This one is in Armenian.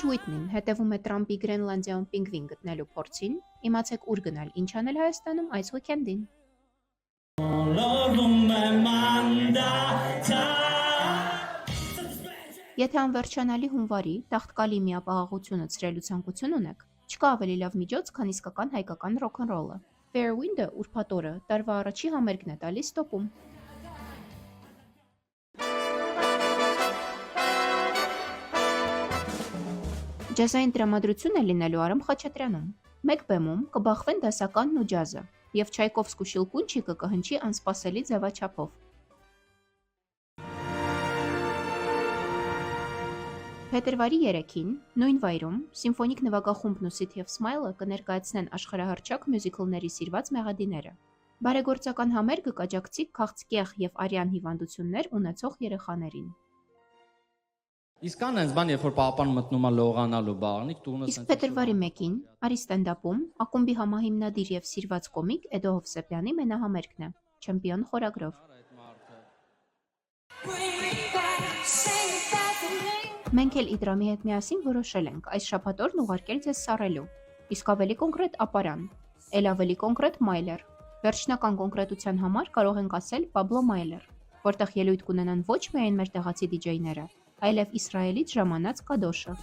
Ուիթնին հետևում է Տրամպի Գրենլանդիայում պինգվին գտնելու փորձին, իմացեք ուր գնալ, ինչ անել Հայաստանում այս ուիկենդին։ Եթե անվերջանալի հունվարի տաղտկալի միապաղաղությունը ցրելու ցանկություն ունեք, չկա ավելի լավ միջոց, քան իսկական հայկական ռոքնռոլը։ Fairwind-ը ուրբաթ օրը տարվա առաջի համերգն է տալիս տոպում։ Ջազային տրամադրություն է լինելու Արամ Խաչատրյանում։ Մեկ բեմում կբախվեն դասականն ու ջազը, և Չայկովսկու շիլկունչիկը կհնչի անսպասելի ձևաչափով։ Փետրվարի 3-ին, նույն վայրում, Սիմֆոնիկ նվագախումբն ու City of Smile-ը կներկայացնեն աշխարհահռչակ մյուզիքլների սիրված մեղադիները։ Բարեգործական համերգը կաջակցի քաղցկեղ և արյան հիվանդություններ ունեցող երեխաներին։ Իսկ կան այնց բան, երբ որ պապան մտնում է լողանալու բաղնիկ, տունը Իսկ փետրվարի 1-ին Արի ստենդափում ակումբի համահիմնադիր և սիրված կոմիկ Էդո Հովսեփյանի մենահամերգն է՝ Չեմպիոն խորագրով։ Մենք էլ Իդրամի հետ միասին որոշել ենք այս շաբաթօրն ուղարկել ձեզ սառելու, իսկ ավելի կոնկրետ ապարան, էլ ավելի կոնկրետ Մայլեր։ Վերջնական կոնկրետության համար կարող ենք ասել Պաբլո Մայլեր, որտեղ ելույթ կունենան ոչ միայն մեր տեղացի դիջեյները, այլև Իսրայելից ժամանած Կադոշը։